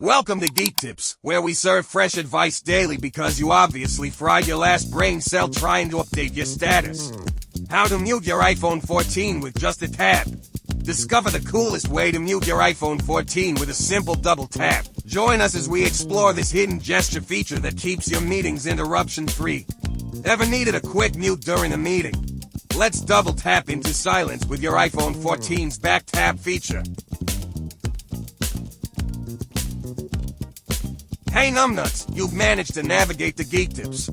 Welcome to Geek Tips, where we serve fresh advice daily because you obviously fried your last brain cell trying to update your status. How to mute your iPhone 14 with just a tap. Discover the coolest way to mute your iPhone 14 with a simple double tap. Join us as we explore this hidden gesture feature that keeps your meetings interruption-free. Ever needed a quick mute during a meeting? Let's double tap into silence with your iPhone 14's back tap feature. Hey numbnuts, you've managed to navigate the Geek Tips.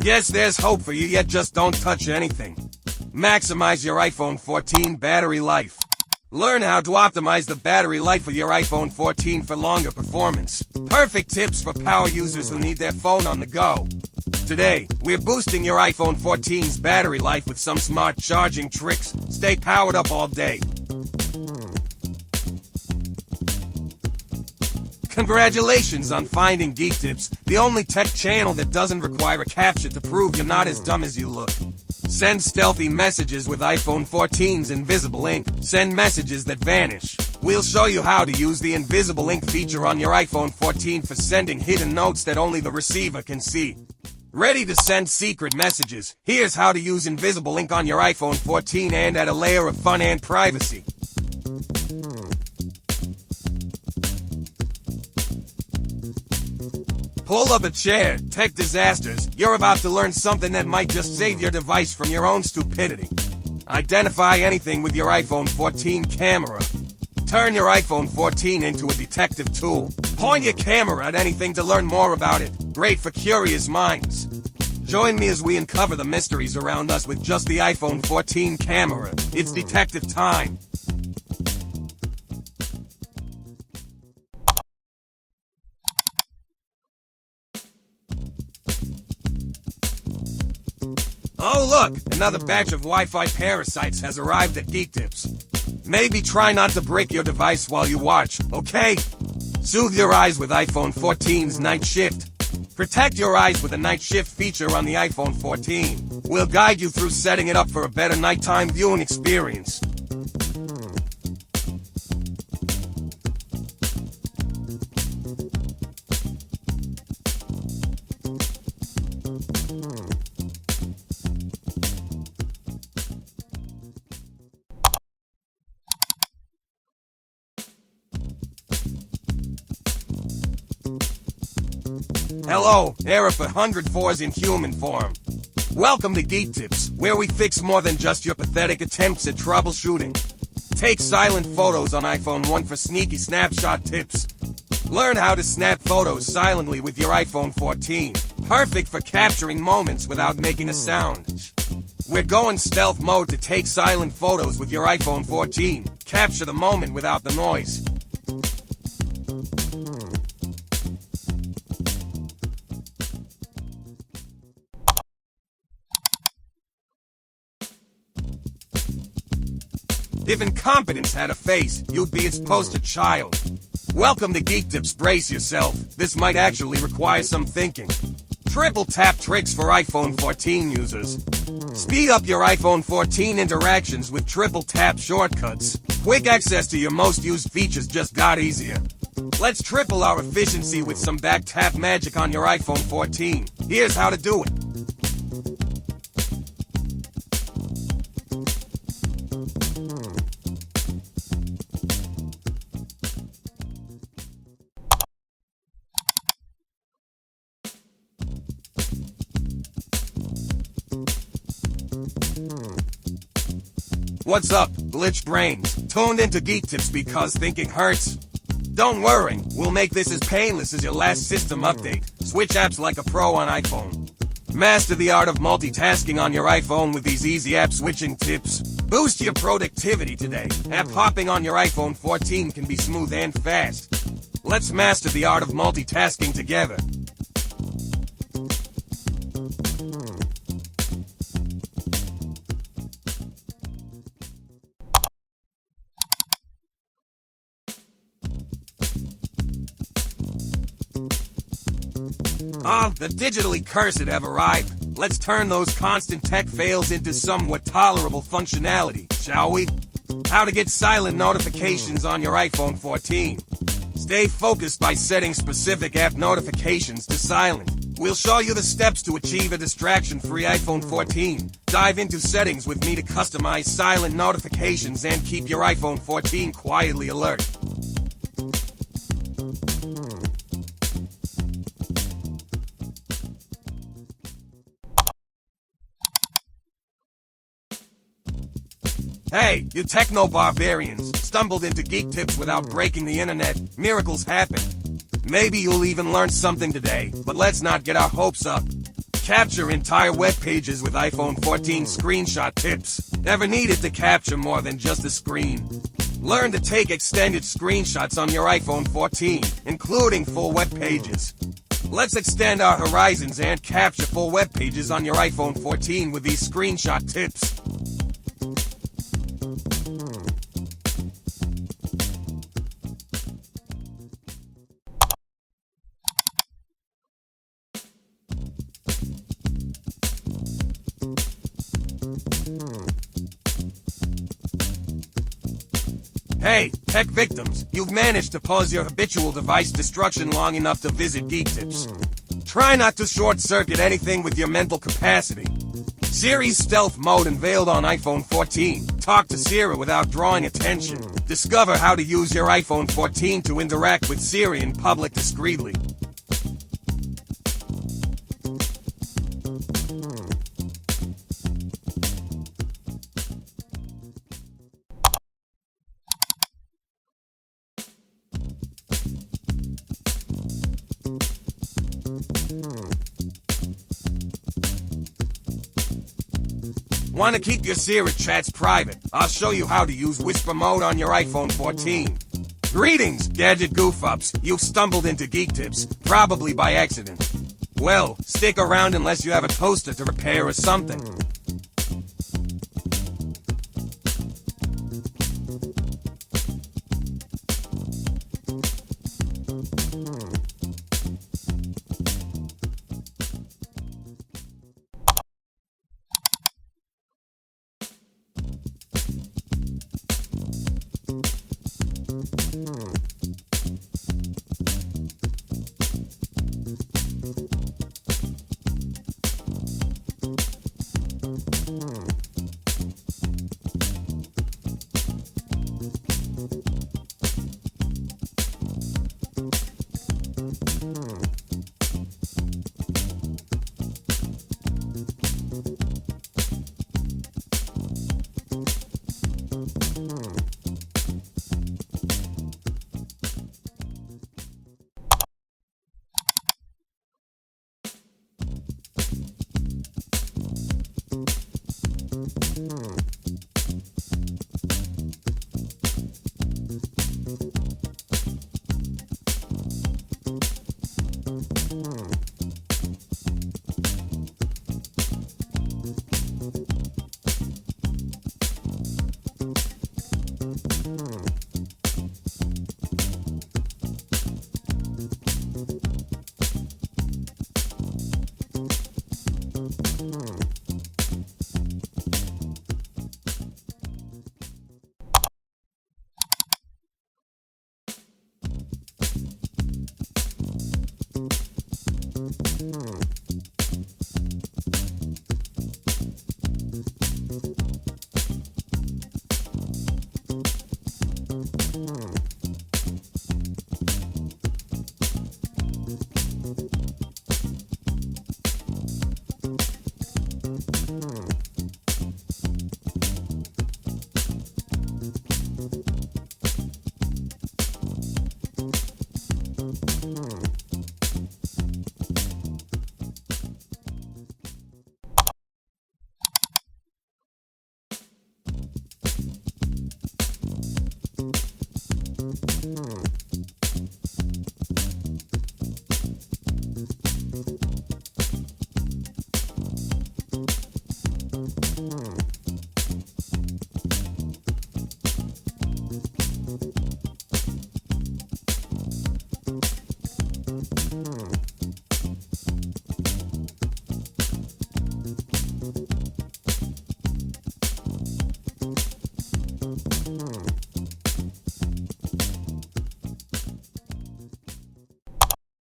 Yes, there's hope for you, yet just don't touch anything. Maximize your iPhone 14 battery life. Learn how to optimize the battery life of your iPhone 14 for longer performance. Perfect tips for power users who need their phone on the go. Today, we're boosting your iPhone 14's battery life with some smart charging tricks. Stay powered up all day. Congratulations on finding Geek Tips, the only tech channel that doesn't require a captcha to prove you're not as dumb as you look. Send stealthy messages with iPhone 14's invisible ink. Send messages that vanish. We'll show you how to use the invisible ink feature on your iPhone 14 for sending hidden notes that only the receiver can see. Ready to send secret messages? Here's how to use invisible ink on your iPhone 14 and add a layer of fun and privacy. Pull up a chair, tech disasters. You're about to learn something that might just save your device from your own stupidity. Identify anything with your iPhone 14 camera. Turn your iPhone 14 into a detective tool. Point your camera at anything to learn more about it. Great for curious minds. Join me as we uncover the mysteries around us with just the iPhone 14 camera. It's detective time. Oh look, another batch of Wi-Fi parasites has arrived at Geek Tips. Maybe try not to break your device while you watch, okay? Soothe your eyes with iPhone 14's Night Shift. Protect your eyes with the Night Shift feature on the iPhone 14. We'll guide you through setting it up for a better nighttime viewing experience. Hello, error for 104s in human form. Welcome to Geek Tips, where we fix more than just your pathetic attempts at troubleshooting. Take silent photos on iPhone 1 for sneaky snapshot tips. Learn how to snap photos silently with your iPhone 14. Perfect for capturing moments without making a sound. We're going stealth mode to take silent photos with your iPhone 14. Capture the moment without the noise. If incompetence had a face, you'd be its poster child. Welcome to Geek Tips, brace yourself. This might actually require some thinking. Triple tap tricks for iPhone 14 users. Speed up your iPhone 14 interactions with triple tap shortcuts. Quick access to your most used features just got easier. Let's triple our efficiency with some back tap magic on your iPhone 14. Here's how to do it. What's up, glitch brains? Tuned into Geek Tips because thinking hurts? Don't worry, we'll make this as painless as your last system update. Switch apps like a pro on iPhone. Master the art of multitasking on your iPhone with these easy app switching tips. Boost your productivity today. App hopping on your iPhone 14 can be smooth and fast. Let's master the art of multitasking together. The digitally cursed have arrived. Let's turn those constant tech fails into somewhat tolerable functionality, shall we? How to get silent notifications on your iPhone 14. Stay focused by setting specific app notifications to silent. We'll show you the steps to achieve a distraction-free iPhone 14. Dive into settings with me to customize silent notifications and keep your iPhone 14 quietly alert. Hey, you techno-barbarians, stumbled into Geek Tips without breaking the internet. Miracles happen. Maybe you'll even learn something today, but let's not get our hopes up. Capture entire web pages with iPhone 14 screenshot tips. Ever needed to capture more than just a screen? Learn to take extended screenshots on your iPhone 14, including full web pages. Let's extend our horizons and capture full web pages on your iPhone 14 with these screenshot tips. Hey, tech victims, you've managed to pause your habitual device destruction long enough to visit GeekTips. Try not to short-circuit anything with your mental capacity. Siri's stealth mode unveiled on iPhone 14. Talk to Siri without drawing attention. Discover how to use your iPhone 14 to interact with Siri in public discreetly. Want to keep your Siri chats private? I'll show you how to use whisper mode on your iPhone 14. Greetings, Gadget goof-ups. You've stumbled into Geek Tips, probably by accident. Well, stick around unless you have a toaster to repair or something.